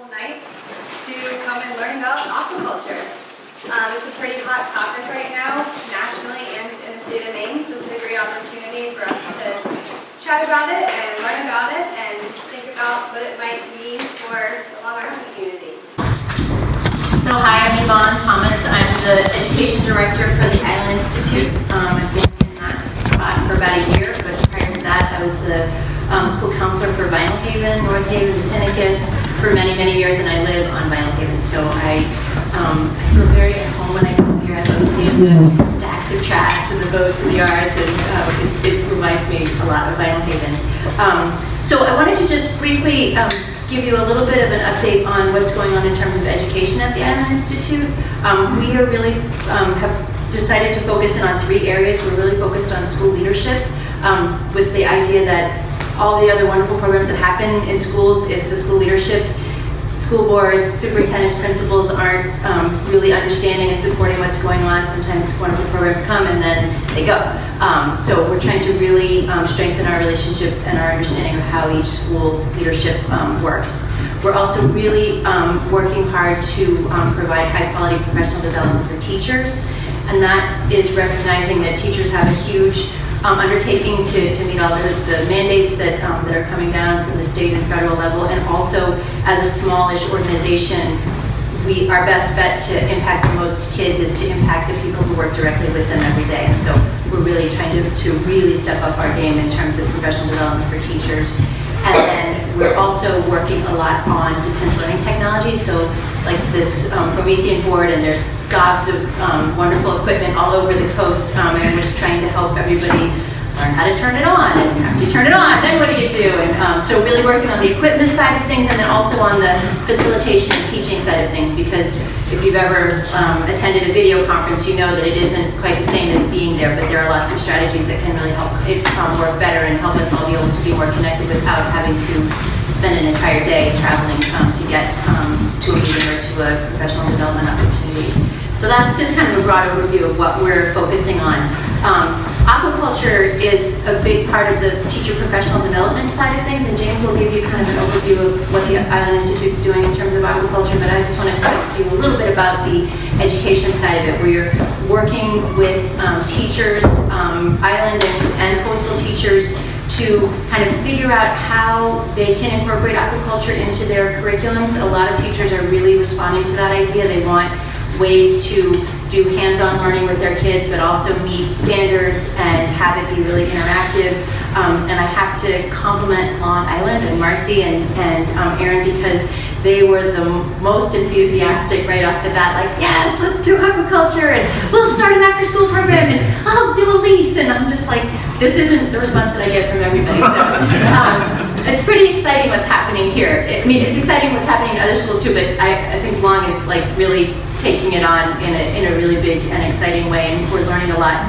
wonderful night to come and learn about aquaculture. It's a pretty hot topic right now, nationally and in the state of Maine, so it's a great opportunity for us to chat about it and learn about it and think about what it might mean for the Long Island community. So hi, I'm Yvonne Thomas. I'm the Education Director for the Island Institute. I've been in that spot for about a year, but prior to that I was the school counselor for Vinyl Haven, North Haven, Tinnicus for many, many years, and I live on Vinyl Haven. So I feel very at home when I come here. I love seeing the stacks of tracks and the boats and the yards, and it reminds me a lot of Vinyl Haven. So I wanted to just briefly give you a little bit of an update on what's going on in terms of education at the Island Institute. We are really have decided to focus in on 3 areas. We're really focused on school leadership with the idea that all the other wonderful programs that happen in schools, if the school leadership, school boards, superintendents, principals aren't really understanding and supporting what's going on, sometimes wonderful programs come and then they go. So we're trying to really strengthen our relationship and our understanding of how each school's leadership works. We're also really working hard to provide high quality professional development for teachers, and that is recognizing that teachers have a huge undertaking to meet all the mandates that are coming down from the state and federal level, and also as a smallish organization, our best bet to impact the most kids is to impact the people who work directly with them every day. And so we're really trying to really step up our game in terms of professional development for teachers. And then we're also working a lot on distance learning technology. So like this Promethean board, and there's gobs of wonderful equipment all over the coast, and we're just trying to help everybody learn how to turn it on. And after you turn it on, then what do you do? And so really working on the equipment side of things, and then also on the facilitation and teaching side of things, because if you've ever attended a video conference, you know that it isn't quite the same as being there, but there are lots of strategies that can really help it work better and help us all be able to be more connected without having to spend an entire day traveling to get to a meeting or to a professional development opportunity. So that's just kind of a broad overview of what we're focusing on. Aquaculture is a big part of the teacher professional development side of things, and James will give you kind of an overview of what the Island Institute's doing in terms of aquaculture, but I just want to talk to you a little bit about the education side of it, where you're working with teachers, island and coastal teachers, to kind of figure out how they can incorporate aquaculture into their curriculums. A lot of teachers are really responding to that idea. They want ways to do hands-on learning with their kids, but also meet standards and have it be really interactive. And I have to compliment Long Island and Marcy and Aaron, because they were the most enthusiastic right off the bat, like, yes, let's do aquaculture, and we'll start an after-school program, and I'll do a lease. And I'm just like, this isn't the response that I get from everybody. So it's pretty exciting what's happening here. I mean, it's exciting what's happening in other schools too, but I think Long is like really taking it on in a really big and exciting way, and we're learning a lot.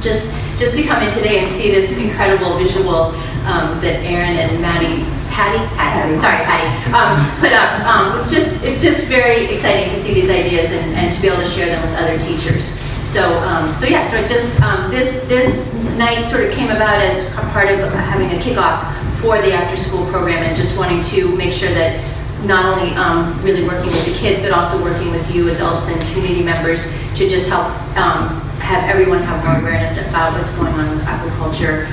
Just to come in today and see this incredible visual that Aaron and Patty put up. It's just very exciting to see these ideas and to be able to share them with other teachers. So this night sort of came about as a part of having a kickoff for the after school program, and just wanting to make sure that not only really working with the kids, but also working with you adults and community members to just help have everyone have more awareness about what's going on with aquaculture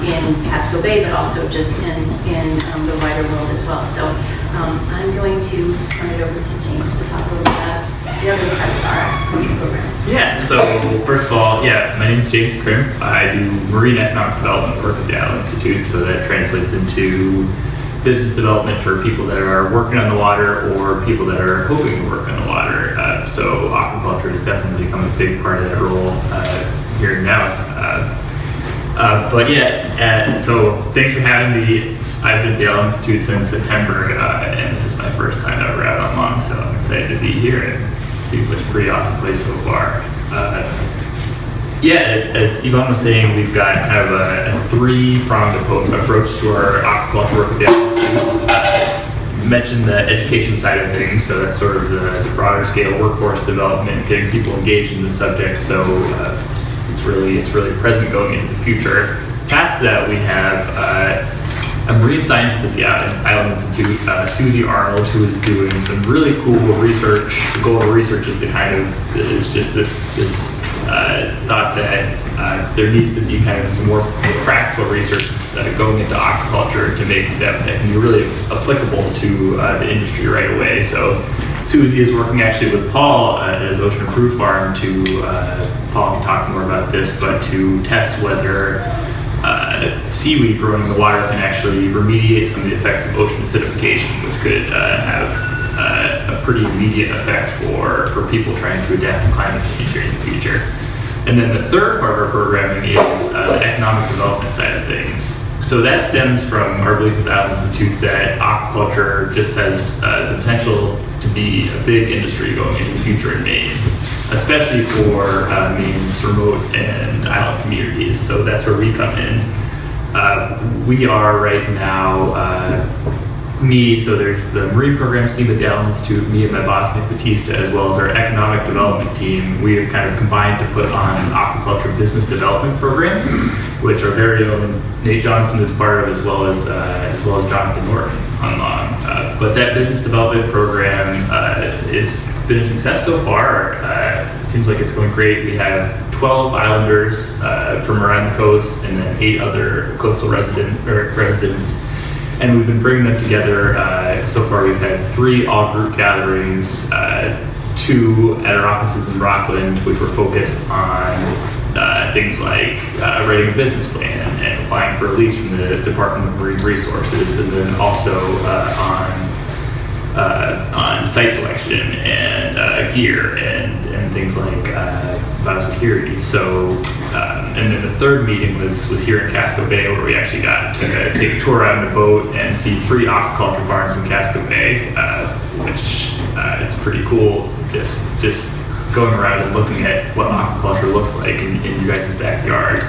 in Casco Bay, but also just in the wider world as well. So I'm going to turn it over to James to talk a little bit about the other parts of our aquaculture program. Yeah, so first of all, my name is James Crimp. I do marine economic development work at the Island Institute, so that translates into business development for people that are working on the water or people that are hoping to work on the water. So aquaculture has definitely become a big part of that role here now. So thanks for having me. I've been at the Island Institute since September, and this is my first time ever out on Long, so I'm excited to be here and see what's a pretty awesome place so far. As Yvonne was saying, we've got kind of a 3-pronged approach to our aquaculture work at the Island Institute. You mentioned the education side of things, so that's sort of the broader scale workforce development, getting people engaged in the subject. So it's really present going into the future. Past that, we have a marine scientist at the Island Institute, Susie Arnold, who is doing some really cool research. The goal of the research is to kind of, is just this thought that there needs to be kind of some more practical research going into aquaculture to make that can be really applicable to the industry right away. So Susie is working actually with Paul at his Ocean Approved Farm to, Paul can talk more about this, but to test whether seaweed growing in the water can actually remediate some of the effects of ocean acidification, which could have a pretty immediate effect for people trying to adapt to climate change here in the future. And then the third part of our programming is the economic development side of things. So that stems from our belief at the Island Institute that aquaculture just has the potential to be a big industry going into the future in Maine, especially for Maine's remote and island communities. So that's where we come in. We are right now, so there's the marine programs team at the Island Institute, me and my boss Nick Batista, as well as our economic development team. We have kind of combined to put on an aquaculture business development program, which our very own Nate Johnson is part of, as well as Jonathan Norton on long. But that business development program has been a success so far. It seems like it's going great. We have 12 islanders from around the coast, and then 8 other coastal residents. And we've been bringing them together. So far, we've had 3 all-group gatherings, 2 at our offices in Rockland, which were focused on things like writing a business plan and applying for a lease from the Department of Marine Resources, and then also on site selection and gear and things like biosecurity. So, and then the third meeting was here in Casco Bay, where we actually got to take a tour out on the boat and see 3 aquaculture farms in Casco Bay, which it's pretty cool. Just going around and looking at what aquaculture looks like in you guys' backyard.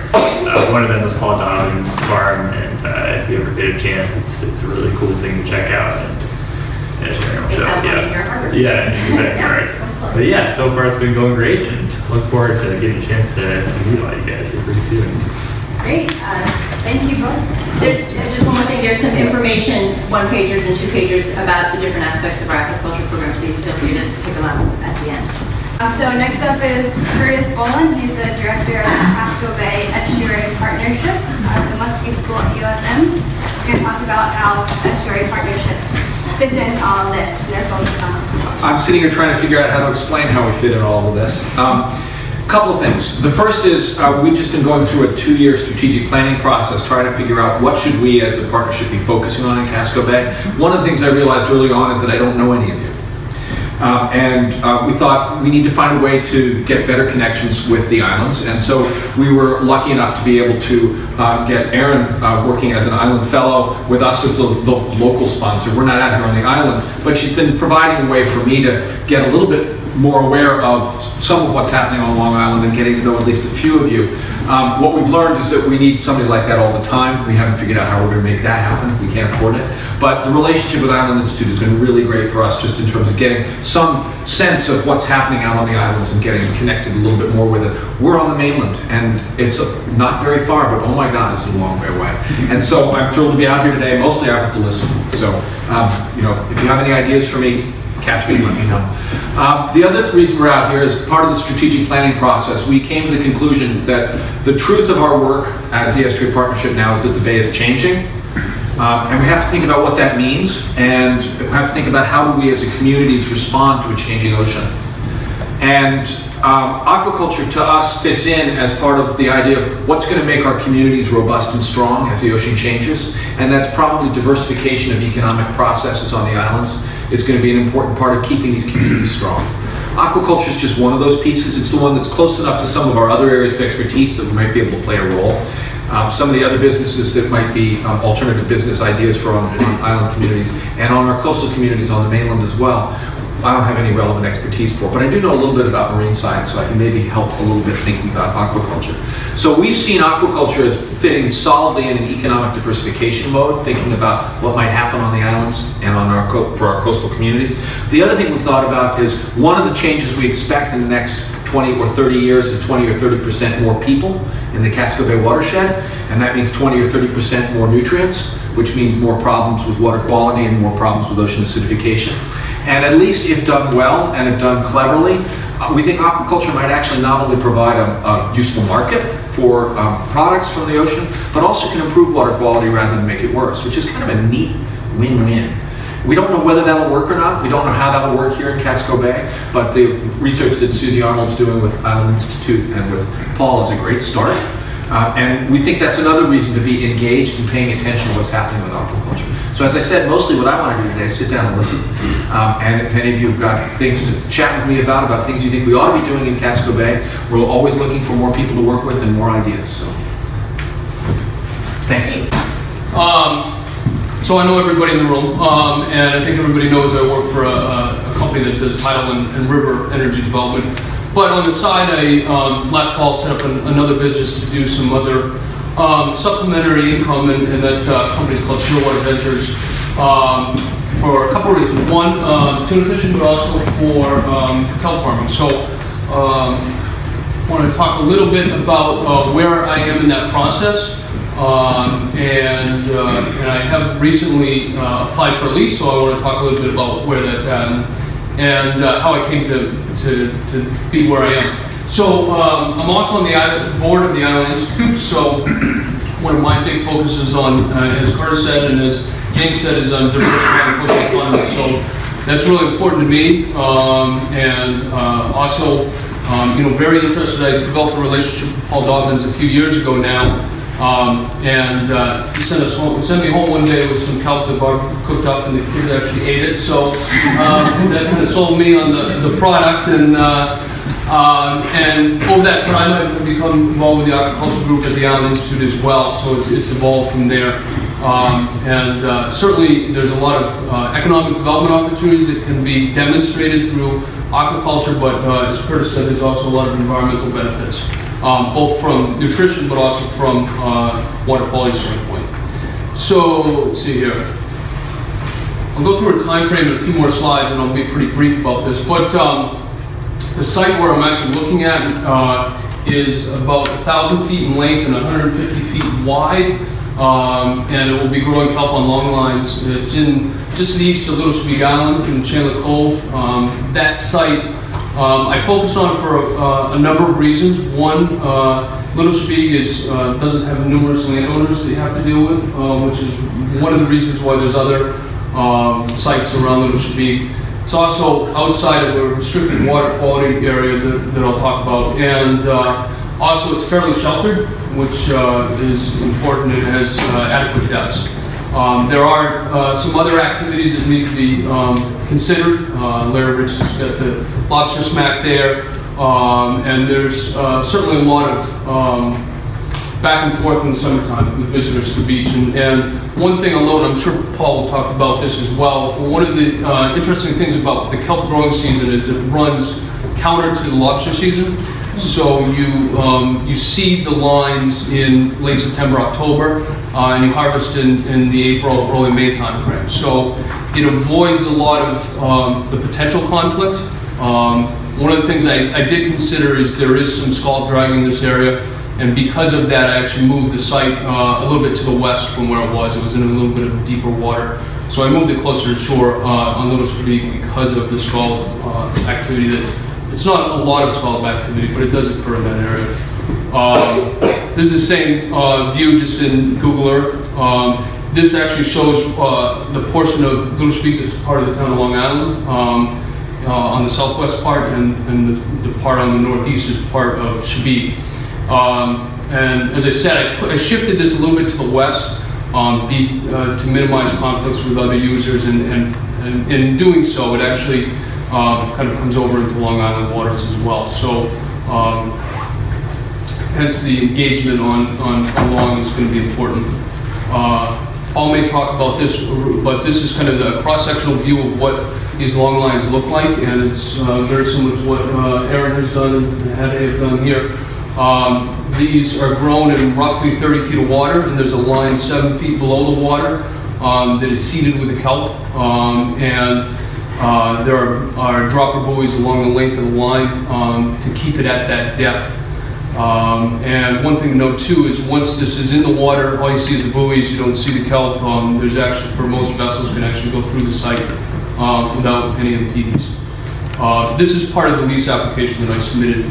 One of them was Paul Donovan's farm, and if you ever get a chance, it's a really cool thing to check out. And Sharon will show, yeah, in your backyard. But yeah, so far it's been going great, and look forward to getting a chance to meet all you guys here pretty soon. Great. Thank you both. Just one more thing, there's some information, 1-pagers and 2-pagers about the different aspects of our aquaculture program. Please feel free to pick them up at the end. So next up is Curtis Boland. He's the director of the Casco Bay Estuary Partnership at the Muskie School at USM. He's going to talk about how the Estuary Partnership fits into all of this and their focus on aquaculture. I'm sitting here trying to figure out how to explain how we fit in all of this. Couple of things. The first is we've just been going through a 2-year strategic planning process trying to figure out what should we as the partnership be focusing on in Casco Bay. One of the things I realized early on is that I don't know any of you. We thought we need to find a way to get better connections with the islands, and so we were lucky enough to be able to get Erin working as an island fellow with us as the local sponsor. We're not out here on the island, but she's been providing a way for me to get a little bit more aware of some of what's happening on Long Island and getting to know at least a few of you. What we've learned is that we need somebody like that all the time. We haven't figured out how we're going to make that happen. We can't afford it. But the relationship with Island Institute has been really great for us, just in terms of getting some sense of what's happening out on the islands and getting connected a little bit more with it. We're on the mainland, and it's not very far, but oh my God, it's a long way away. And so I'm thrilled to be out here today. Mostly I have to listen. So, if you have any ideas for me, catch me and let me know. The other reason we're out here is part of the strategic planning process. We came to the conclusion that the truth of our work as the Estuary Partnership now is that the Bay is changing. And we have to think about what that means, and we have to think about how do we as a communities respond to a changing ocean. And aquaculture to us fits in as part of the idea of what's going to make our communities robust and strong as the ocean changes, and that's probably diversification of economic processes on the islands is going to be an important part of keeping these communities strong. Aquaculture is just one of those pieces. It's the one that's close enough to some of our other areas of expertise that we might be able to play a role. Some of the other businesses that might be alternative business ideas for on island communities and on our coastal communities on the mainland as well, I don't have any relevant expertise for, but I do know a little bit about marine science, so I can maybe help a little bit thinking about aquaculture. So we've seen aquaculture as fitting solidly in an economic diversification mode, thinking about what might happen on the islands and on for our coastal communities. The other thing we've thought about is one of the changes we expect in the next 20 or 30 years is 20 or 30% more people in the Casco Bay watershed, and that means 20 or 30% more nutrients, which means more problems with water quality and more problems with ocean acidification. And at least if done well and if done cleverly, we think aquaculture might actually not only provide a useful market for products from the ocean, but also can improve water quality rather than make it worse, which is kind of a neat win-win. We don't know whether that'll work or not. We don't know how that'll work here in Casco Bay, but the research that Susie Arnold's doing with Island Institute and with Paul is a great start. And we think that's another reason to be engaged and paying attention to what's happening with aquaculture. So as I said, mostly what I want to do today is sit down and listen. And if any of you have got things to chat with me about things you think we ought to be doing in Casco Bay, we're always looking for more people to work with and more ideas. So, thanks. So I know everybody in the room, and I think everybody knows I work for a company that does tidal and river energy development. But on the side, I last fall set up another business to do some other supplementary income, and that company is called Shearwater Ventures for a couple of reasons. One, tuna fishing, but also for kelp farming. So I want to talk a little bit about where I am in that process. And I have recently applied for a lease, so I want to talk a little bit about where that's at and how I came to be where I am. So I'm also on the board of the Island Institute, so one of my big focuses on, as Curtis said and as James said, is on diversifying coastal economy. So that's really important to me, and also, very interested. I developed a relationship with Paul Dobbins a few years ago now. He sent me home one day with some kelp that Bob cooked up, and the kids actually ate it. So that kind of sold me on the product, and over that time I've become involved with the Aquaculture group at the Island Institute as well. So it's evolved from there, and certainly there's a lot of economic development opportunities that can be demonstrated through aquaculture. But as Curtis said, there's also a lot of environmental benefits. Both from nutrition, but also from water quality standpoint. So let's see here. I'll go through a time frame and a few more slides, and I'll be pretty brief about this. But the site where I'm actually looking at is about 1,000 feet in length and 150 feet wide, and it will be growing kelp on long lines. It's in just to the east of Little Speak Island in Chandler Cove. That site I focused on for a number of reasons. One, Little Speak doesn't have numerous landowners that you have to deal with, which is one of the reasons why there's other sites around Little Speak. It's also outside of a restricted water quality area that I'll talk about, and also it's fairly sheltered, which is important. It has adequate depths. There are some other activities that need to be considered. Larry Rich has got the lobster smack there, and there's certainly a lot of back and forth in the summertime with visitors to the beach. And one thing I'll note, I'm sure Paul will talk about this as well, one of the interesting things about the kelp growing season is it runs counter to the lobster season. So you seed the lines in late September, October, and you harvest in the April, early May time frame. So it avoids a lot of the potential conflict. One of the things I did consider is there is some scallop dragging in this area, and because of that I actually moved the site a little bit to the west from where it was. It was in a little bit of deeper water. So I moved it closer to shore on Little Speak because of the scallop activity that it's not a lot of scallop activity, but it does occur in that area. This is the same view just in Google Earth. This actually shows the portion of Little Speak that's part of the town of Long Island on the southwest part, and the part on the northeast is part of Shabik. And as I said, I shifted this a little bit to the west to minimize conflicts with other users, and in doing so, it actually kind of comes over into Long Island waters as well. So hence the engagement on Long is going to be important. Paul may talk about this, but this is kind of the cross-sectional view of what these long lines look like, and it's very similar to what Aaron has done and Hattie have done here. These are grown in roughly 30 feet of water, and there's a line 7 feet below the water that is seeded with the kelp, and there are dropper buoys along the length of the line to keep it at that depth. And one thing to note too is once this is in the water, all you see is the buoys, you don't see the kelp. There's actually, for most vessels, can actually go through the site without any impedance. This is part of the lease application that I submitted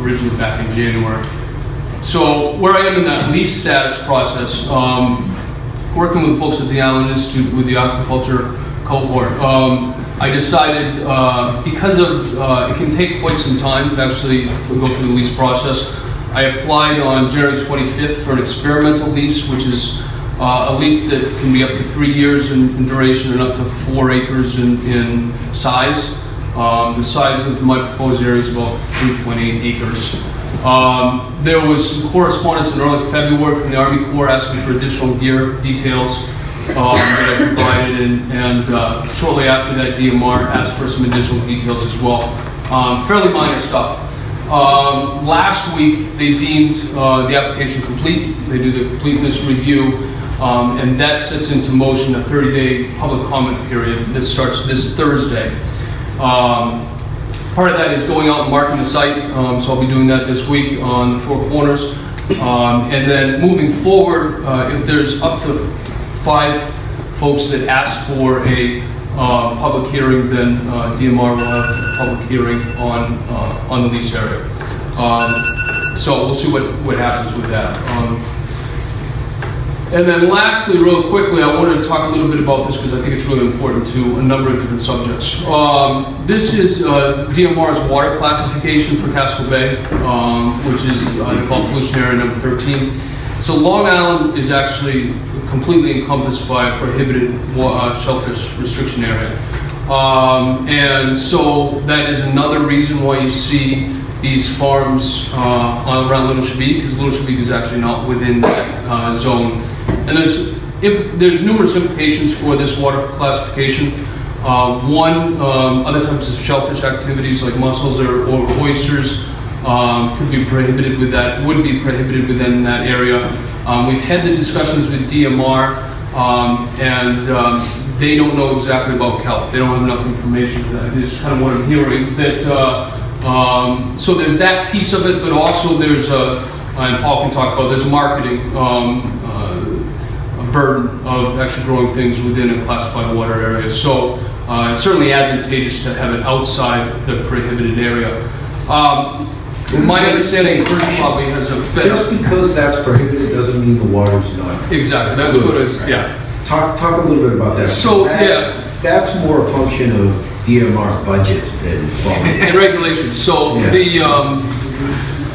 originally back in January. So where I am in that lease status process, working with folks at the Allen Institute with the Aquaculture cohort, I decided, because of, it can take quite some time to actually go through the lease process, I applied on January 25th for an experimental lease, which is a lease that can be up to 3 years in duration and up to 4 acres in size. The size of my proposed area is about 3.8 acres. There was some correspondence in early February from the Army Corps asking for additional gear details that I provided, and shortly after that, DMR asked for some additional details as well. Fairly minor stuff. Last week, they deemed the application complete. They do the completeness review, and that sets into motion a 30-day public comment period that starts this Thursday. Part of that is going out and marking the site, so I'll be doing that this week on the 4 corners. And then moving forward, if there's up to 5 folks that ask for a public hearing, then DMR will have a public hearing on the lease area. So we'll see what happens with that. And then lastly, real quickly, I wanted to talk a little bit about this because I think it's really important to a number of different subjects. This is DMR's water classification for Casco Bay, which is called pollution area number 13. So Long Island is actually completely encompassed by a prohibited shellfish restriction area. And so that is another reason why you see these farms around Little Shabik, because Little Shabik is actually not within that zone. And there's numerous implications for this water classification. One, other types of shellfish activities like mussels or oysters could be prohibited with that, would be prohibited within that area. We've had the discussions with DMR, and they don't know exactly about kelp. They don't have enough information for that. It's kind of what I'm hearing. That so there's that piece of it, but also there's and Paul can talk about, there's a marketing burden of actually growing things within a classified water area. So it's certainly advantageous to have it outside the prohibited area. My understanding, Chris probably has a better... Just because that's prohibited doesn't mean the water's not. Exactly, that's good, what it's, right? yeah. Talk a little bit about that. So, yeah. That's more a function of DMR budget than... And regulations. So yeah.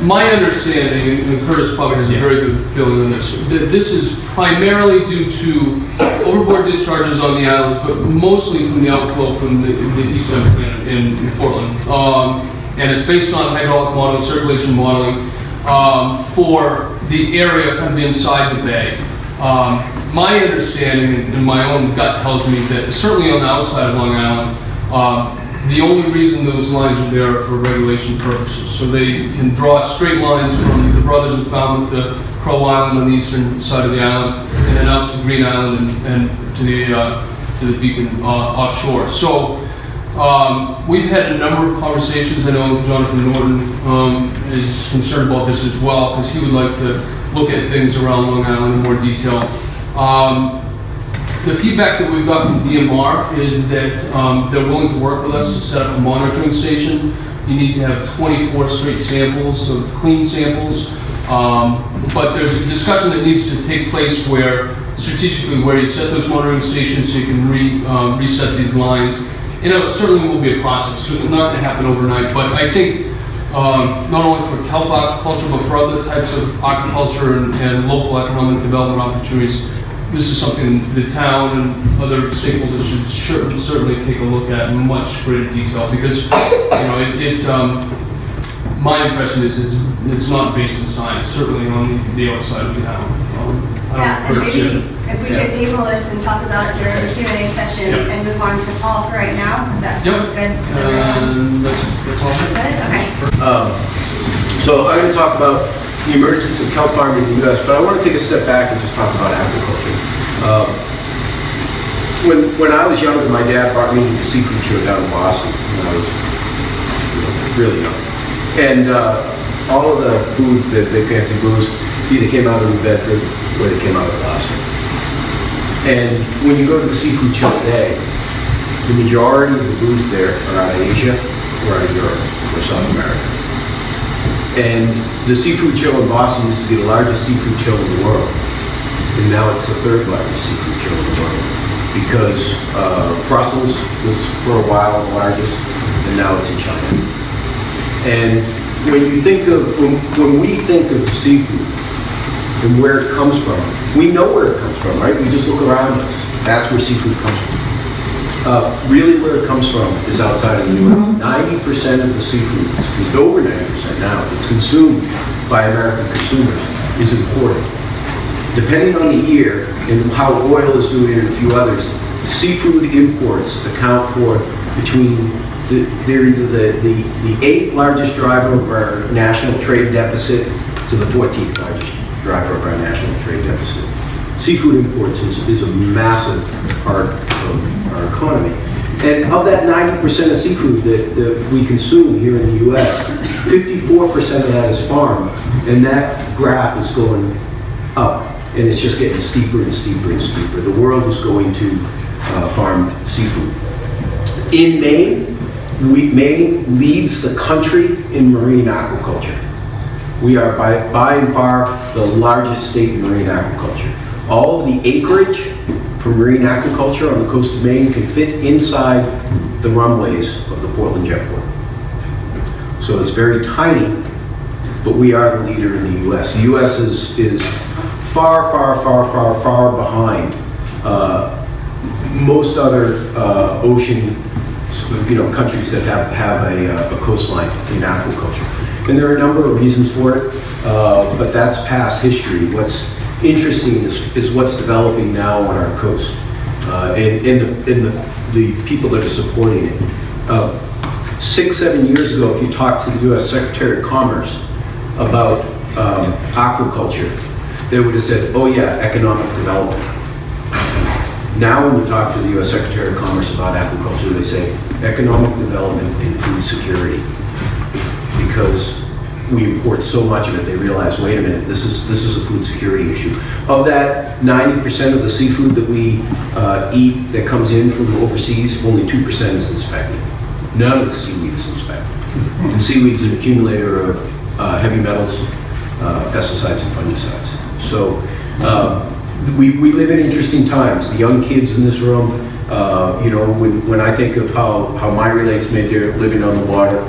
My understanding, and Curtis probably has a very good feeling on this, that this is primarily due to overboard discharges on the islands, but mostly from the outflow from the eastern plant in Portland. And it's based on hydraulic modeling, circulation modeling for the area kind of inside the bay. My understanding and my own gut tells me that certainly on the outside of Long Island, the only reason those lines are there are for regulation purposes. So they can draw straight lines from the Brothers and Falmouth to Crow Island on the eastern side of the island, and then out to Green Island and to the Beacon offshore. So we've had a number of conversations. I know Jonathan Norton is concerned about this as well, because he would like to look at things around Long Island in more detail. The feedback that we've got from DMR is that they're willing to work with us to set up a monitoring station. You need to have 24 straight samples, so clean samples. But there's a discussion that needs to take place where, strategically, where you set those monitoring stations so you can reset these lines. And it certainly will be a process. So it's not going to happen overnight, but I think not only for kelp aquaculture, but for other types of aquaculture and local economic development opportunities, this is something the town and other stakeholders should certainly take a look at in much greater detail, because my impression is it's not based in science, certainly on the outside of the town. Yeah, and maybe if we could table this and talk about it during the Q&A session and move on to Paul for right now, if that sounds good. That's all. That's it? Okay. So I'm going to talk about the emergence of kelp farming in the U.S., but I want to take a step back and just talk about agriculture. When I was younger, my dad brought me to the seafood show down in Boston when I was really young. And all of the booths, the big fancy booths, either came out of New Bedford or they came out of Boston. And when you go to the seafood show today, the majority of the booths there are out of Asia or out of Europe or South America. And the seafood show in Boston used to be the largest seafood show in the world. And now it's the third largest seafood show in the world. Because Brussels was for a while the largest, and now it's in China. And when you think of, when we think of seafood and where it comes from, we know where it comes from, right? We just look around us. That's where seafood comes from. Really where it comes from is outside of the U.S. 90% of the seafood, over 90% now, it's consumed by American consumers, is imported. Depending on the year and how oil is doing and a few others, seafood imports account for between, they're either the 8th largest driver of our national trade deficit to the 14th largest driver of our national trade deficit. Seafood imports is a massive part of our economy. And of that 90% of seafood that we consume here in the U.S., 54% of that is farmed, and that graph is going up, and it's just getting steeper and steeper and steeper. The world is going to farmed seafood. In Maine, Maine leads the country in marine aquaculture. We are by and far the largest state in marine aquaculture. All of the acreage for marine aquaculture on the coast of Maine can fit inside the runways of the Portland Jetport. So it's very tiny, but we are the leader in the U.S. The U.S. is far, far, far, far, far behind most other ocean, countries that have a coastline in aquaculture. And there are a number of reasons for it, but that's past history. What's interesting is what's developing now on our coast, and the people that are supporting it. 6-7 years ago, if you talked to the U.S. Secretary of Commerce about aquaculture, they would have said, oh yeah, economic development. Now when you talk to the U.S. Secretary of Commerce about aquaculture, they say economic development and food security. Because we import so much of it, they realize, wait a minute, this is a food security issue. Of that 90% of the seafood that we eat that comes in from overseas, only 2% is inspected. None of the seaweed is inspected. And seaweed's an accumulator of heavy metals, pesticides, and fungicides. So we live in interesting times. The young kids in this room, when I think of how my relates made their living on the water,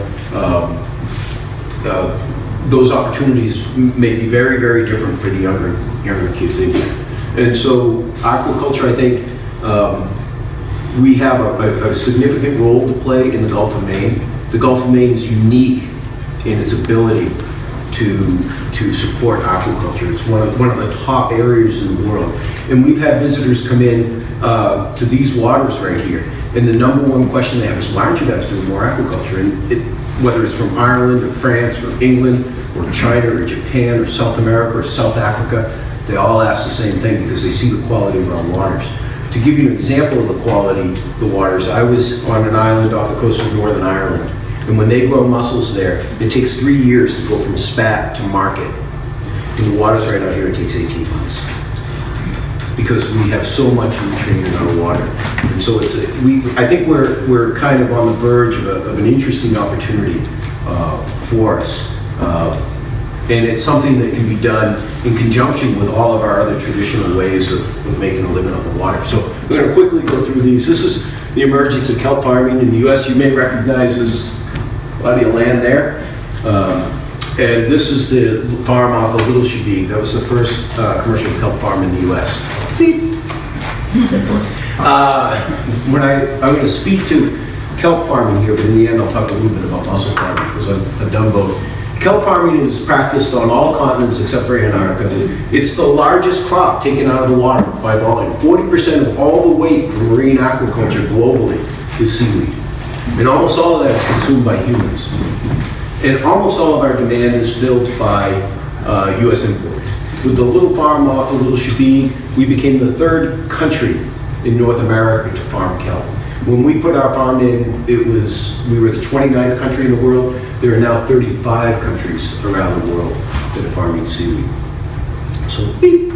those opportunities may be very, very different for the younger kids in here. And so aquaculture, I think, we have a significant role to play in the Gulf of Maine. The Gulf of Maine is unique in its ability to support aquaculture. It's one of the top areas in the world. And we've had visitors come in to these waters right here. And the number one question they have is, why aren't you guys doing more aquaculture? And whether it's from Ireland or France or England or China or Japan or South America or South Africa, they all ask the same thing because they see the quality of our waters. To give you an example of the quality of the waters, I was on an island off the coast of Northern Ireland, and when they grow mussels there, it takes 3 years to go from spat to market. In the waters right out here, it takes 18 months. Because we have so much nutrient in our water. And so I think we're kind of on the verge of an interesting opportunity for us. And it's something that can be done in conjunction with all of our other traditional ways of making a living on the water. So we're going to quickly go through these. This is the emergence of kelp farming in the U.S. You may recognize this body of land there. And this is the farm off of Little Shabig. That was the first commercial kelp farm in the U.S. Excellent. I'm going to speak to kelp farming here, but in the end I'll talk a little bit about mussel farming because I've done both. Kelp farming is practiced on all continents except for Antarctica. It's the largest crop taken out of the water by volume. 40% of all the weight for marine aquaculture globally is seaweed. And almost all of that is consumed by humans. And almost all of our demand is filled by U.S. imports. With the little farm off of Little Shabig, we became the third country in North America to farm kelp. When we put our farm in, we were the 29th country in the world. There are now 35 countries around the world that are farming seaweed. So, beep.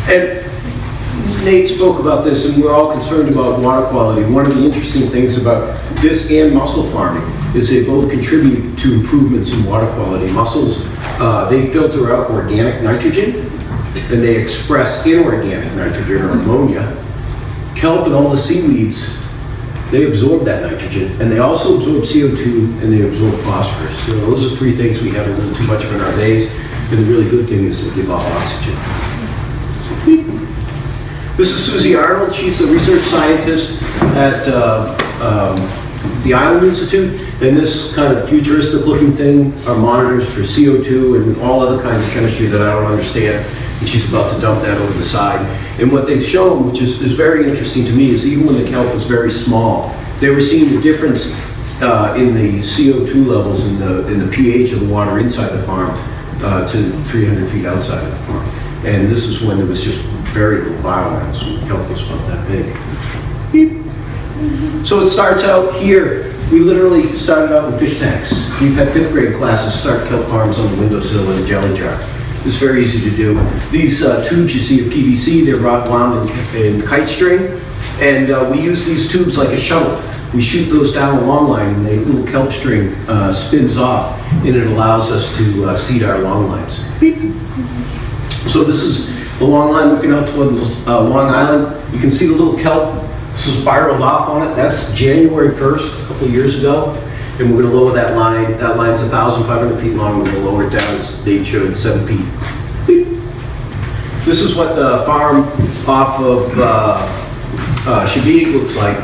And Nate spoke about this, and we're all concerned about water quality. One of the interesting things about this and mussel farming is they both contribute to improvements in water quality. Mussels, they filter out organic nitrogen, and they express inorganic nitrogen or ammonia. Kelp and all the seaweeds, they absorb that nitrogen, and they also absorb CO2, and they absorb phosphorus. So those are three things we have a little too much of in our days, and the really good thing is they give off oxygen. This is Susie Arnold. She's a research scientist at the Island Institute, and this kind of futuristic looking thing are monitors for CO2 and all other kinds of chemistry that I don't understand, and she's about to dump that over the side. And what they've shown, which is very interesting to me, is even when the kelp was very small, they were seeing the difference in the CO2 levels in the pH of the water inside the farm to 300 feet outside of the farm. And this is when there was just very little biomass, when kelp was about that big. Beep. So it starts out here. We literally started out in fish tanks. We've had 5th grade classes start kelp farms on the windowsill in a jelly jar. It's very easy to do. These tubes you see are PVC, they're wound in kite string, and we use these tubes like a shuttle. We shoot those down a long line, and the little kelp string spins off, and it allows us to seed our long lines. Beep. So this is the long line looking out toward Long Island. You can see the little kelp spiraled off on it. That's January 1st, a couple of years ago. And we're going to lower that line. That line's 1,500 feet long. We're going to lower it down, as Dave showed, 7 feet. Beep. This is what the farm off of Shabig looks like.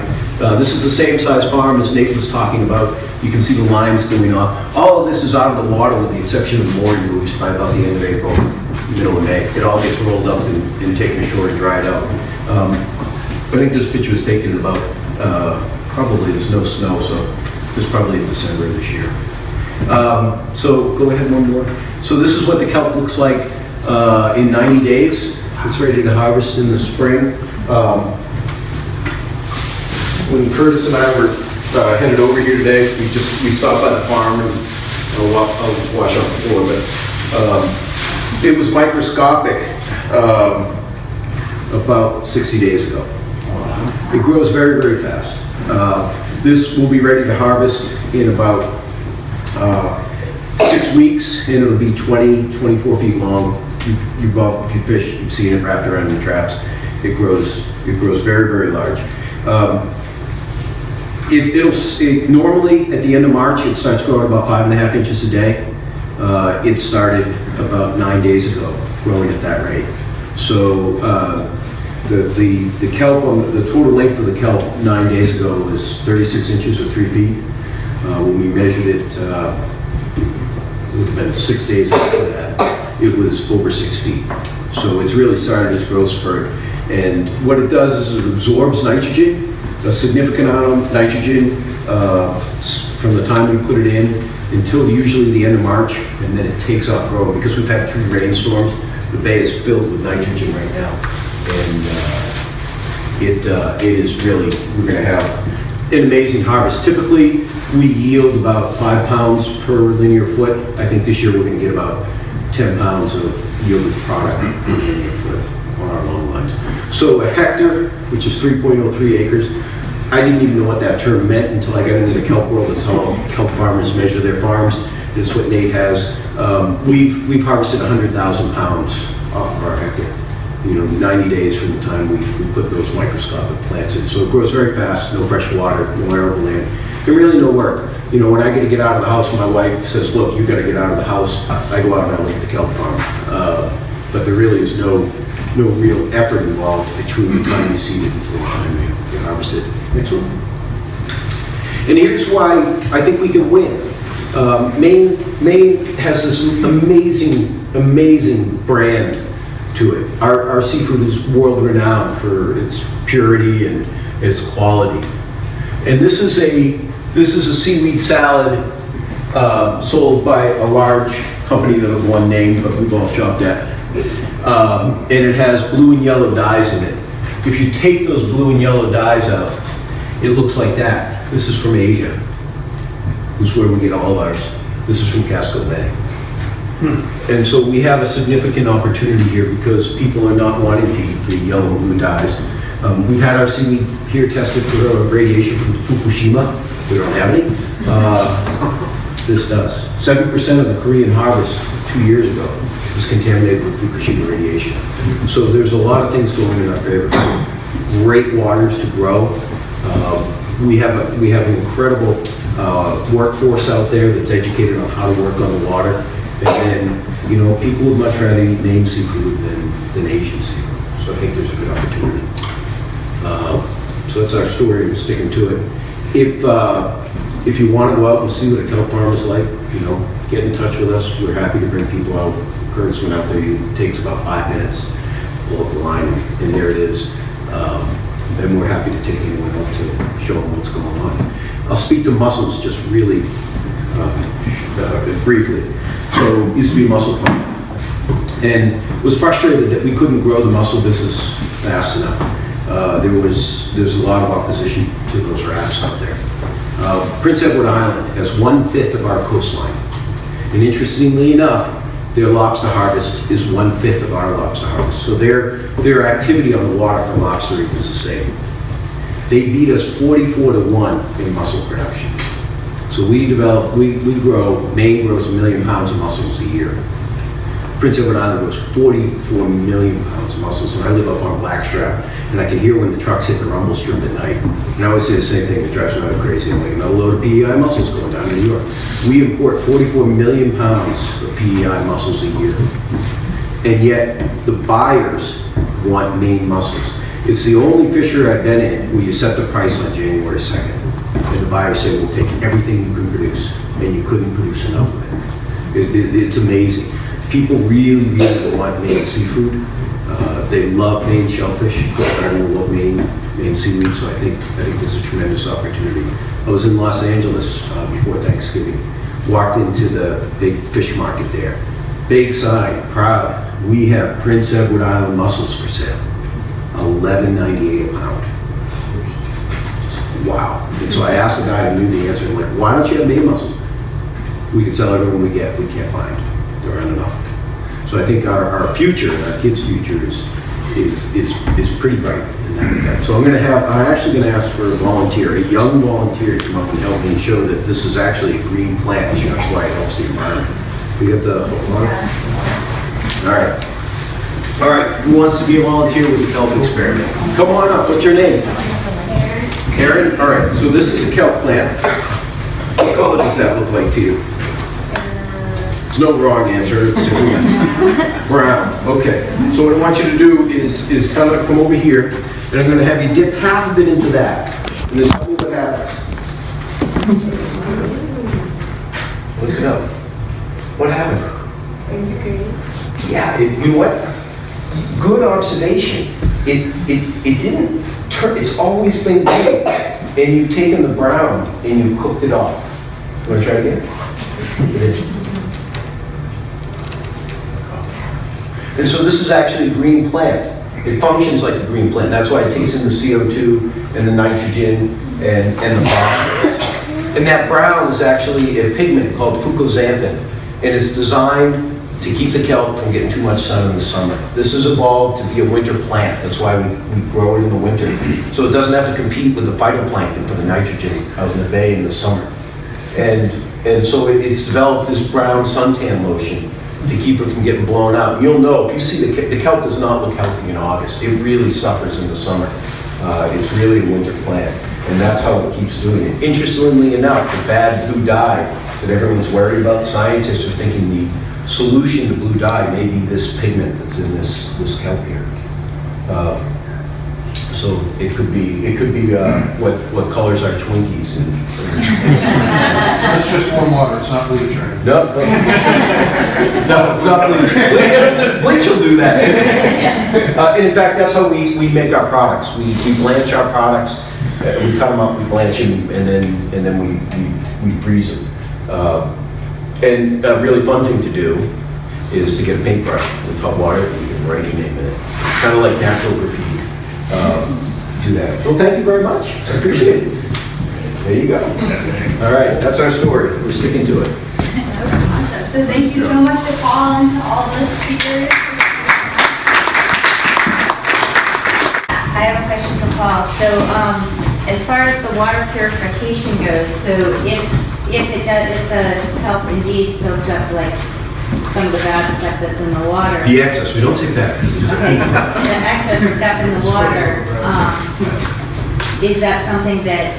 This is the same size farm as Nate was talking about. You can see the lines going off. All of this is out of the water with the exception of the mooring buoys by about the end of April, middle of May. It all gets rolled up and taken ashore and dried out. I think this picture was taken about, probably there's no snow, so it's probably in December of this year. So go ahead, one more. So this is what the kelp looks like in 90 days. It's ready to harvest in the spring. When Curtis and I were headed over here today, we stopped by the farm, and I'll wash off the floor, but it was microscopic about 60 days ago. It grows very, very fast. This will be ready to harvest in about 6 weeks, and it'll be 20, 24 feet long. If you fish, you've seen it wrapped around in traps. It grows very, very large. Normally at the end of March, it starts growing about 5.5 inches a day. It started about 9 days ago, growing at that rate. So the kelp, the total length of the kelp 9 days ago was 36 inches or 3 feet. When we measured it, it would have been 6 days after that, it was over 6 feet. So it's really started its growth spurt. And what it does is it absorbs nitrogen, a significant amount of nitrogen from the time we put it in until usually the end of March, and then it takes off growing. Because we've had 3 rainstorms, the bay is filled with nitrogen right now. And it is really, we're going to have an amazing harvest. Typically, we yield about 5 pounds per linear foot. I think this year we're going to get about 10 pounds of yielded product per linear foot on our long lines. So a hectare, which is 3.03 acres, I didn't even know what that term meant until I got into the kelp world. That's how kelp farmers measure their farms. It's what Nate has. We've harvested 100,000 pounds off of our hectare. 90 days from the time we put those microscopic plants in. So it grows very fast, no fresh water, no arable land, and really no work. When I get out of the house, my wife says, look, you got to get out of the house. I go out and I look at the kelp farm. But there really is no real effort involved between the time you seed it until the time you harvest it. Next one. And here's why I think we can win. Maine has this amazing brand to it. Our seafood is world-renowned for its purity and its quality. And this is a seaweed salad sold by a large company that I've won name, but we've all shopped at. And it has blue and yellow dyes in it. If you take those blue and yellow dyes out, It looks like that. This is from Asia. This is where we get all ours. This is from Casco Bay. And so we have a significant opportunity here because people are not wanting to eat the yellow and blue dyes. We've had our seaweed here tested for radiation from Fukushima. We don't have any. This does. 7% of the Korean harvest 2 years ago was contaminated with Fukushima radiation. So there's a lot of things going in our favor. Great waters to grow. We have an incredible workforce out there that's educated on how to work on the water. And people would much rather eat Maine seafood than Asian seafood. So I think there's a good opportunity. So that's our story. We're sticking to it. If you want to go out and see what a kelp farm is like, get in touch with us. We're happy to bring people out. Curtis went out there. It takes about 5 minutes. Pull up the line, and there it is. And we're happy to take anyone out to show them what's going on. I'll speak to mussels just really briefly. So it used to be a mussel farm, and was frustrated that we couldn't grow the mussel business fast enough. There's a lot of opposition to those rafts out there. Prince Edward Island has 1/5 of our coastline, and interestingly enough, their lobster harvest is 1/5 of our lobster harvest. So their activity on the water for lobster is the same. They beat us 44-1 in mussel production. So Maine grows 1 million pounds of mussels a year. Prince Edward Island grows 44 million pounds of mussels, and I live up on Blackstrap, and I can hear when the trucks hit the rumble strip at night. And I always say the same thing, it drives me crazy. I'm like, another load of PEI mussels going down to New York. We import 44 million pounds of PEI mussels a year, and yet the buyers want Maine mussels. It's the only fishery I've been in where you set the price on January 2nd. And the buyers say, we'll take everything you can produce, and you couldn't produce enough of it. It's amazing. People really, really want Maine seafood. They love Maine shellfish. I love Maine seaweed, so I think this is a tremendous opportunity. I was in Los Angeles before Thanksgiving. Walked into the big fish market there. Big sign, proud. We have Prince Edward Island mussels for sale. $11.98 a pound. Wow. And so I asked the guy who knew the answer, I'm like, why don't you have Maine mussels? We can sell everyone we get, we can't find. There aren't enough. So I think our future, our kids' future is pretty bright in that regard. So I'm actually going to ask for a volunteer, a young volunteer to come up and help me show that this is actually a green plant. That's why it helps the environment. We got the All right. Who wants to be a volunteer with the kelp experiment? Come on up. What's your name? Karen? All right. So this is a kelp plant. What color does that look like to you? There's no wrong answer. It's brown. Okay. So what I want you to do is kind of come over here, and I'm going to have you dip half of it into that, and then tell me what happens. Look it up. What happened? It's green. Yeah. You know what? Good observation. It didn't turn. It's always been green, and you've taken the brown and you've cooked it off. You want to try it again? It is. And so this is actually a green plant. It functions like a green plant. That's why it takes in the CO2 and the nitrogen and the phosphorus. And that brown is actually a pigment called fucoxanthin. And it's designed to keep the kelp from getting too much sun in the summer. This is evolved to be a winter plant. That's why we grow it in the winter. So it doesn't have to compete with the phytoplankton for the nitrogen out in the bay in the summer. And so it's developed this brown suntan lotion to keep it from getting blown out. You'll know, if you see the kelp does not look healthy in August. It really suffers in the summer. It's really a winter plant, and that's how it keeps doing it. Interestingly enough, the bad blue dye that everyone's worried about, scientists are thinking the solution to blue dye may be this pigment that's in this kelp here. So it could be what colors are Twinkies. That's just warm water, it's not bleach, right? No, it's not bleach. Bleach will do that. And in fact, that's how we make our products. We blanch our products. We cut them up, we blanch them, and then we freeze them. And a really fun thing to do is to get a paintbrush with hot water and you can write your name in it. It's kind of like natural graffiti. do that. Well, thank you very much. I appreciate it. There you go. All right, that's our story. We're sticking to it. That was awesome. So thank you so much to Paul and to all the speakers. I have a question for Paul. So, as far as the water purification goes, so if the kelp indeed soaks up like some of the bad stuff that's in the water, The excess, we don't say that because it's a the excess stuff in the water, is that something that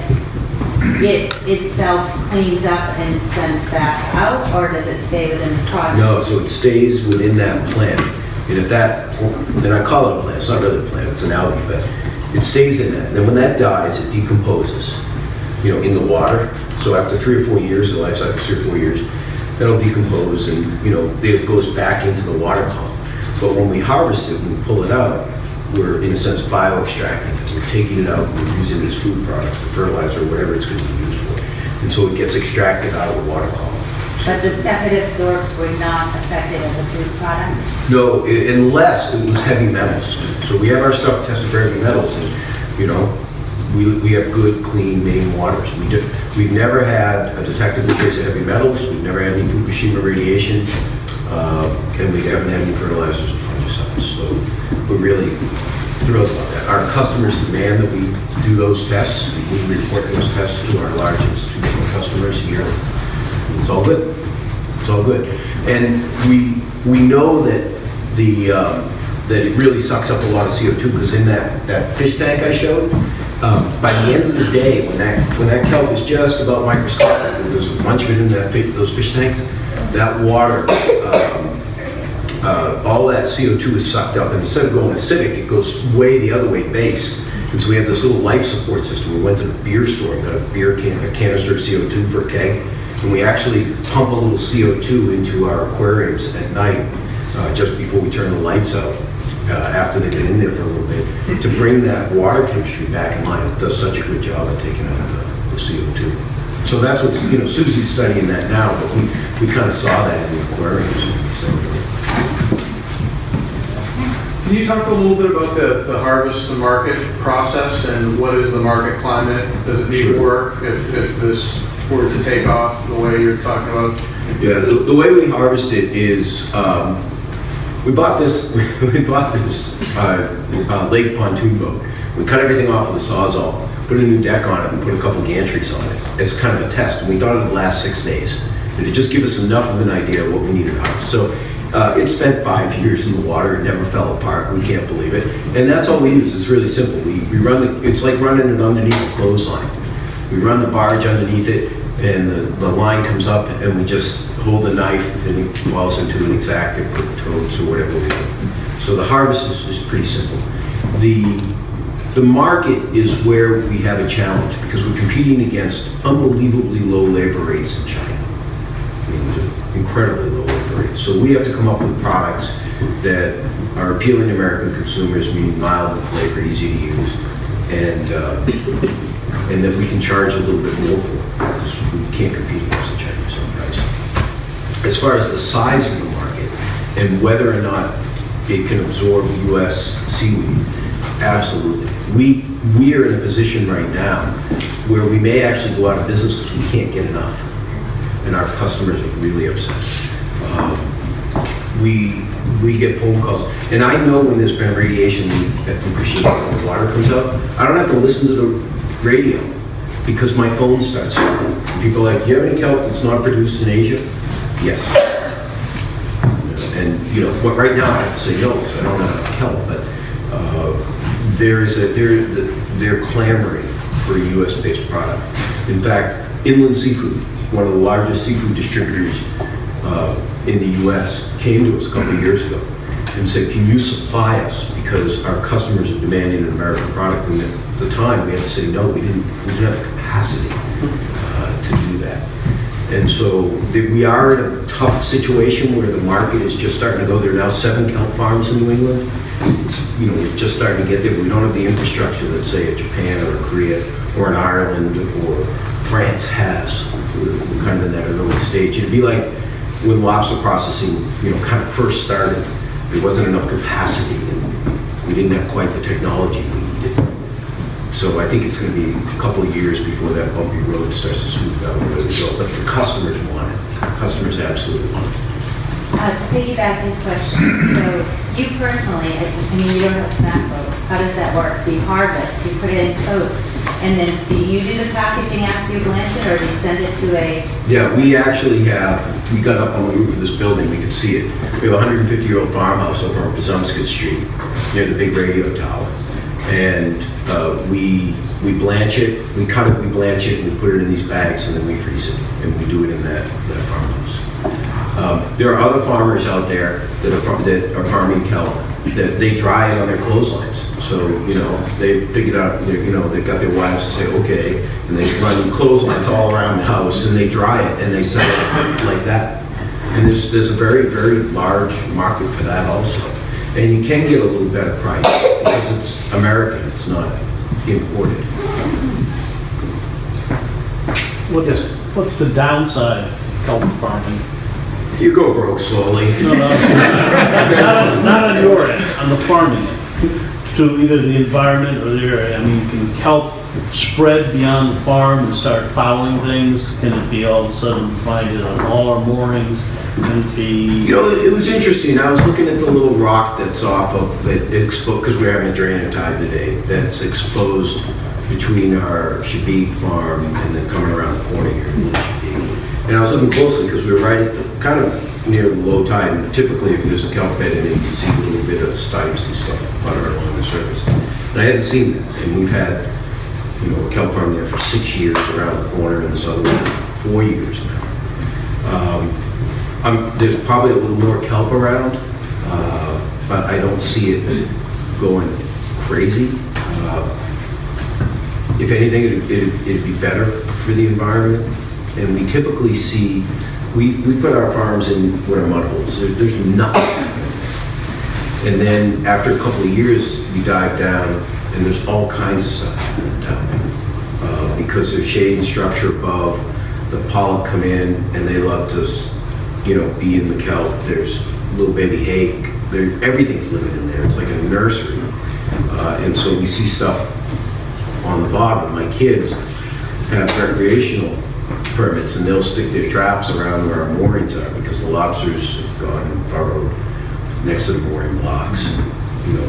it itself cleans up and sends back out, or does it stay within the product? No, so it stays within that plant. And if that, and I call it a plant, it's not really a plant, it's an algae, but it stays in that. And then when that dies, it decomposes, in the water. So after 3 or 4 years, the life cycle is 3 or 4 years, that'll decompose and, it goes back into the water column. But when we harvest it, when we pull it out, we're in a sense bio-extracting it. We're taking it out, we're using it as food products, fertilizer, whatever it's going to be used for. And so it gets extracted out of the water column. But the stuff it absorbs were not affected as a food product? No, unless it was heavy metals. So we have our stuff tested for heavy metals, and we have good, clean Maine waters. We've never had a detected trace of heavy metals. We've never had any Fukushima radiation, and we haven't had any fertilizers or fungicides. So we're really thrilled about that. Our customers demand that we do those tests. We report those tests to our large institutional customers yearly. It's all good. It's all good. And we know that that it really sucks up a lot of CO2 because in that fish tank I showed, by the end of the day, when that kelp is just about microscopic, there's a bunch of it in those fish tanks, that water, all that CO2 is sucked up, and instead of going acidic, it goes way the other way base. And so we have this little life support system. We went to the beer store and got a canister of CO2 for a keg. And we actually pump a little CO2 into our aquariums at night, just before we turn the lights out, after they've been in there for a little bit, to bring that water chemistry back in line. It does such a good job at taking out the CO2. So that's what, Susie's studying that now, but we kind of saw that in the aquariums. So. Can you talk a little bit about the harvest to market process and what is the market climate? Does it need work if this were to take off the way you're talking about? Yeah, the way we harvest it is we bought this lake pontoon boat. We cut everything off with a Sawzall, put a new deck on it, and put a couple gantries on it as kind of a test. And we thought it would last 6 days. And it just give us enough of an idea of what we needed to harvest. So it spent 5 years in the water. It never fell apart. We can't believe it. And that's all we use. It's really simple. We run it's like running it underneath a clothesline. We run the barge underneath it, and the line comes up, and we just hold the knife, and it falls into an X-Acto, put toads or whatever we do. So the harvest is pretty simple. The market is where we have a challenge because we're competing against unbelievably low labor rates in China. I mean, incredibly low labor rates. So we have to come up with products that are appealing to American consumers, meaning mild in flavor, easy to use, and that we can charge a little bit more for because we can't compete against the Chinese on price. As far as the size of the market and whether or not it can absorb U.S. seaweed, absolutely. We are in a position right now where we may actually go out of business because we can't get enough, and our customers are really upset. We get phone calls, and I know when there's been a radiation leak at Fukushima when the water comes out, I don't have to listen to the radio because my phone starts ringing. People are like, do you have any kelp that's not produced in Asia? Yes. And but right now I have to say no because I don't have kelp, but they're clamoring for a U.S.-based product. In fact, Inland Seafood, one of the largest seafood distributors in the U.S., came to us a couple of years ago and said, can you supply us because our customers are demanding an American product, and at the time we had to say no, we didn't have the capacity to do that. And so we are in a tough situation where the market is just starting to go. There are now 7 kelp farms in New England. We're just starting to get there. We don't have the infrastructure that, say, a Japan or a Korea or an Ireland or France has. We're kind of in that early stage. It'd be like when lobster processing, kind of first started. There wasn't enough capacity, and we didn't have quite the technology we needed. So I think it's going to be a couple of years before that bumpy road starts to smooth out where to go. But the customers want it. Customers absolutely want it. To piggyback this question, so you personally, I mean, you don't have a snack boat. How does that work? Do you harvest? Do you put it in totes? And then do you do the packaging after you blanch it, or do you send it to a... Yeah, we actually have, we got up on the roof of this building, we could see it. We have a 150-year-old farmhouse over on Pazumskit Street, near the big radio tower. And we blanch it, we cut it, we blanch it, we put it in these bags, and then we freeze it. And we do it in that farmhouse. There are other farmers out there that are farming kelp, that they dry it on their clotheslines. So, you know, they've figured out, you know, they've got their wives to say, okay, and they run clotheslines all around the house, and they dry it, and they sell it like that. And there's a very, very large market for that also. And you can get a little better price, because it's American, it's not imported. What's the downside of kelp farming? You go broke slowly. No, not on your end, on the farming end. To either the environment or the area. I mean, can kelp spread beyond the farm and start fouling things? Can it be all of a sudden find it on all our moorings? Can it be... You know, it was interesting. I was looking at the little rock that's off of, because we're having a draining tide today, that's exposed between our Shabik farm and then coming around the corner here in Shabik. And I was looking closely because we were right at the, kind of near the low tide. And typically, if there's a kelp bed in it, you can see a little bit of stipes and stuff flutter along the surface. And I hadn't seen that. And we've had, you know, a kelp farm there for 6 years around the corner, and this other one 4 years now. There's probably a little more kelp around, but I don't see it going crazy. If anything, it'd be better for the environment. And we typically see, we put our farms in what are mud holes. There's nothing. And then after a couple of years, you dive down, and there's all kinds of stuff down there. Because there's shade and structure above, the polyp come in, and they love to, you know, be in the kelp. There's little baby hake. Everything's living in there. It's like a nursery. And so we see stuff on the bottom. My kids have recreational permits, and they'll stick their traps around where our moorings are, because the lobsters have gone and burrowed next to the mooring blocks. You know,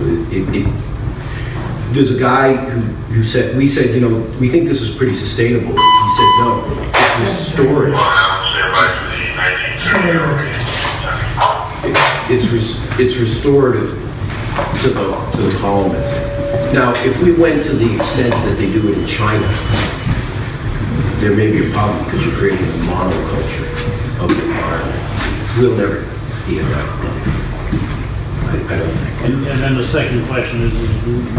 there's a guy who said, we said, you know, we think this is pretty sustainable. He said, no, it's restorative. It's restorative to the colonists. Now, if we went to the extent that they do it in China, there may be a problem, because you're creating a monoculture of the environment. We'll never be in that level. I don't think. And then the second question is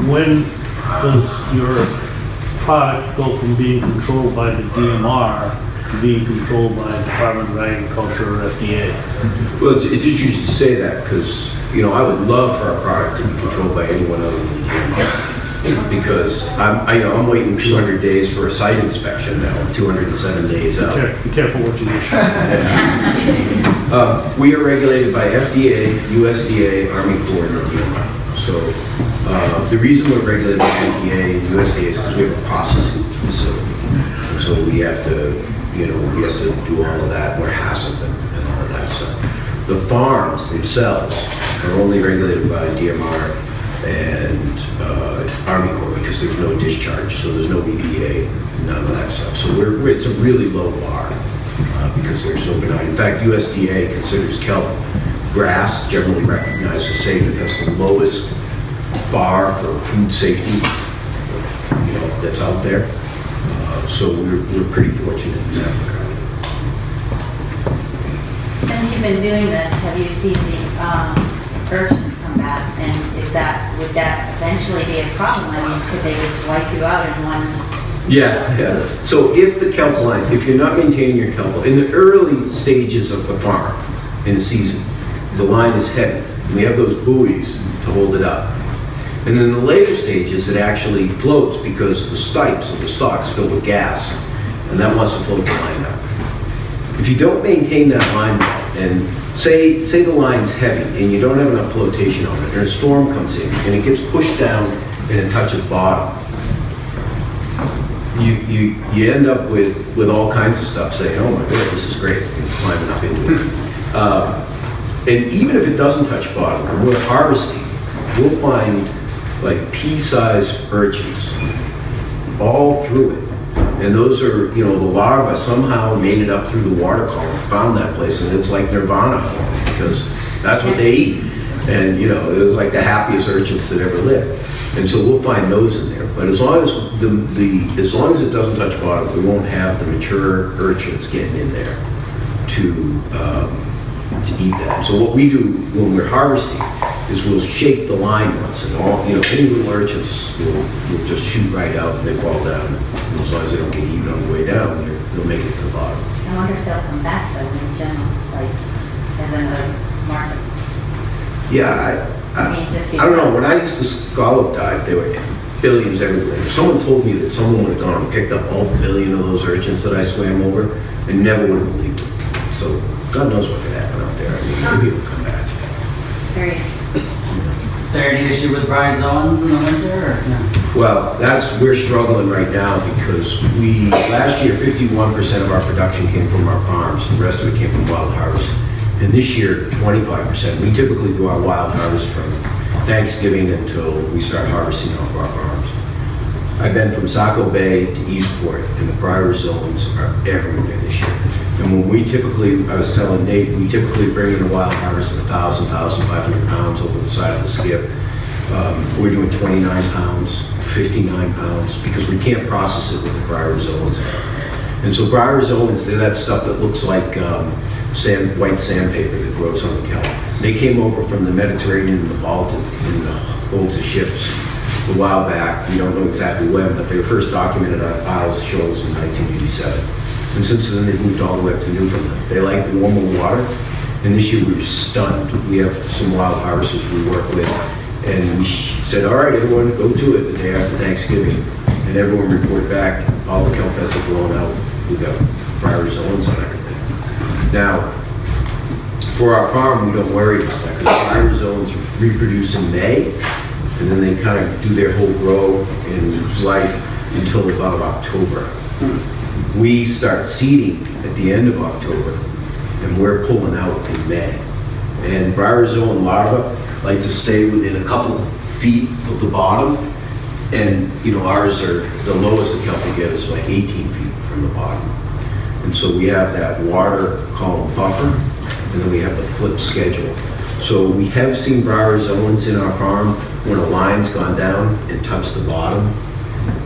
when does your product go from being controlled by the DMR to being controlled by the Department of Agriculture or FDA? Well, it's interesting to say that, because, you know, I would love for our product to be controlled by anyone other than the DMR. Because I'm waiting 200 days for a site inspection now, 207 days out. Be careful what you wish. We are regulated by FDA, USDA, Army Corps, and the DMR. So the reason we're regulated by FDA and USDA is because we have a processing facility. And so we have to, you know, we have to do all of that. We're HACCP and all of that stuff. The farms themselves are only regulated by DMR and Army Corps, because there's no discharge, so there's no EPA, none of that stuff. So it's a really low bar because they're so benign. In fact, USDA considers kelp grass, generally recognized as safe. It has the lowest bar for food safety, you know, that's out there. So we're pretty fortunate in that regard. Since you've been doing this, have you seen the urchins come back? And would that eventually be a problem? I mean, could they just wipe you out in one? Yeah. So if the kelp line, if you're not maintaining your kelp, in the early stages of the farm, in the season, the line is heavy. And we have those buoys to hold it up. And in the later stages, it actually floats because the stipes of the stalks fill with gas, and that wants to float the line out. If you don't maintain that line well, and say the line's heavy and you don't have enough flotation on it, and a storm comes in and it gets pushed down and it touches bottom, you end up with all kinds of stuff saying, oh my God, this is great, and climbing up into it. And even if it doesn't touch bottom, when we're harvesting, we'll find like pea-sized urchins all through it. And those are, the larvae somehow made it up through the water column, found that place, and it's like nirvana for them because that's what they eat. And, it was like the happiest urchins that ever lived. And so we'll find those in there. But as long as as long as it doesn't touch bottom, we won't have the mature urchins getting in there to eat that. So what we do when we're harvesting is we'll shake the line once, and all, any little urchins will just shoot right out and they fall down. And as long as they don't get eaten on the way down, they'll make it to the bottom. I wonder if they'll come back though in general, like as another market. Yeah, Just I don't know. because- When I used to scallop dive, there were billions everywhere. If someone told me that someone would have gone and picked up all billion of those urchins that I swam over, I never would have believed it. So God knows what could happen out there. I mean, maybe it'll come back. It's very interesting. Is there any issue with bryozoans in the winter, or no? Well, we're struggling right now because last year, 51% of our production came from our farms. The rest of it came from wild harvest. And this year, 25%. We typically do our wild harvest from Thanksgiving until we start harvesting off our farms. I've been from Saco Bay to Eastport, and the bryozoans are everywhere this year. And when I was telling Nate, we typically bring in a wild harvest of 1,000, 1,500 pounds over the side of the skip. We're doing 29 pounds, 59 pounds, because we can't process it with the bryozoans. And so bryozoans, they're that stuff that looks like white sandpaper that grows on the kelp. They came over from the Mediterranean and the Baltic in the holds of ships a while back. We don't know exactly when, but they were first documented on Isles of Shoals in 1987. And since then, they've moved all the way up to Newfoundland. They like warmer water, and this year we were stunned. We have some wild harvesters we work with, and we said, all right, everyone, go to it the day after Thanksgiving. And everyone reported back, all the kelp beds are blown out. We got bryozoans on everything. Now, for our farm, we don't worry about that because bryozoans reproduce in May, and then they kind of do their whole grow and life until about October. We start seeding at the end of October, and we're pulling out in May. And bryozoan larvae like to stay within a couple feet of the bottom, and ours are, the lowest the kelp we get is like 18 feet from the bottom. And so we have that water column buffer, and then we have the flip schedule. So we have seen bryozoans in our farm when a line's gone down and touched the bottom,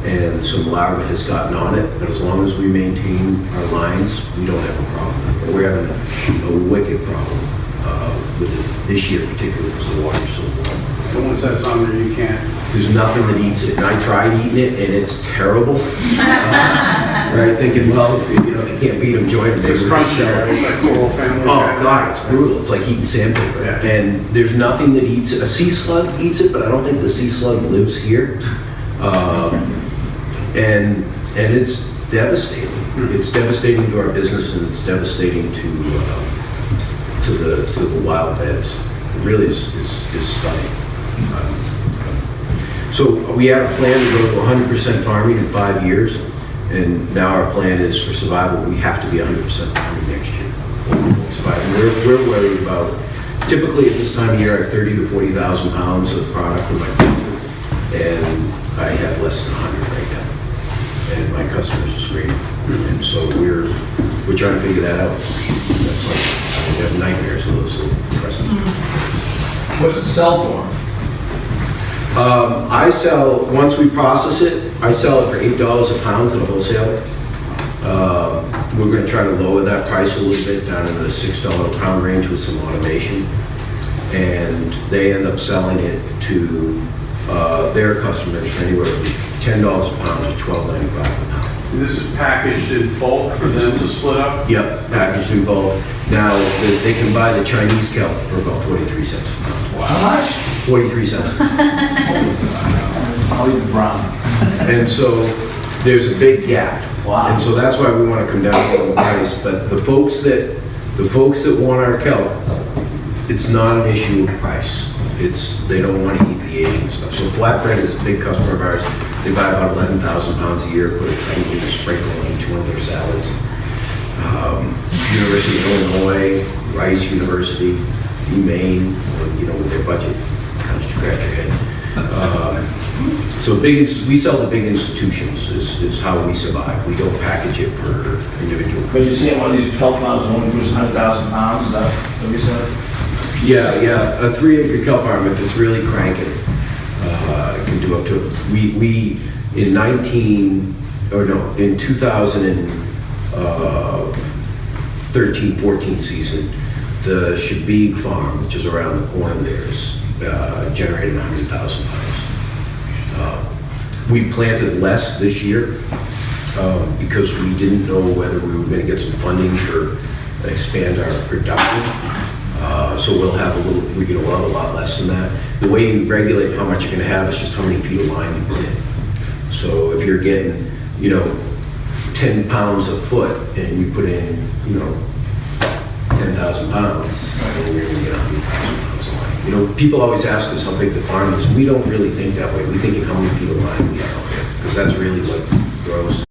and some larva has gotten on it. But as long as we maintain our lines, we don't have a problem. But we're having a wicked problem with it this year, particularly because the water's so warm. But once that's on there, you can't. There's nothing that eats it, and I tried eating it, and it's terrible. Right, thinking, well, if you can't beat them, join them. It's crunchy, right? It's like coral family. Oh God, it's brutal. It's like eating sandpaper. Yeah. And there's nothing that eats it. A sea slug eats it, but I don't think the sea slug lives here. And it's devastating. It's devastating to our business, and it's devastating to the wild beds. It really is stunning. So we had a plan to go to 100% farming in 5 years, and now our plan is for survival, we have to be 100% farming next year. We're worried about, typically at this time of year, I have 30 to 40,000 pounds of product in my freezer, and I have less than 100 right now. And my customers are screaming. And so we're trying to figure that out. That's like, I have nightmares with those little depressing. What's it sell for? I sell, once we process it, I sell it for $8 a pound to the wholesaler. We're going to try to lower that price a little bit down into the $6 a pound range with some automation. And they end up selling it to their customers for anywhere from $10 a pound to $12.95 a pound. And this is packaged in bulk for them to split up? Yep, packaged in bulk. Now, they can buy the Chinese kelp for about 43 cents a pound. How much? 43 cents a pound. I'll eat the brown. And so there's a big gap. Wow. And so that's why we want to come down on the price. But the folks that want our kelp, it's not an issue of price. They don't want to eat the Asian stuff. So Flatbread is a big customer of ours. They buy about 11,000 pounds a year, put it probably a sprinkle on each one of their salads. University of Illinois, Rice University, Maine, with their budget, kind of scratch your head. So we sell to big institutions is how we survive. We don't package it for individual. Because you see one of these kelp farms only produces 100,000 pounds, is that what you said? Yeah, a 3-acre kelp farm, if it's really cranking, it can do up to, in 2013-14 season, the Shabig farm, which is around the corner there, is generating 100,000 pounds. We planted less this year because we didn't know whether we were going to get some funding to expand our production. So we'll have a lot less than that. The way you regulate how much you're going to have is just how many feet of line you put in. So if you're getting, 10 pounds a foot and you put in, 10,000 pounds, then you're going to get 100,000 pounds of line. People always ask us how big the farm is. We don't really think that way. We think of how many feet of line we have out there, because that's really what grows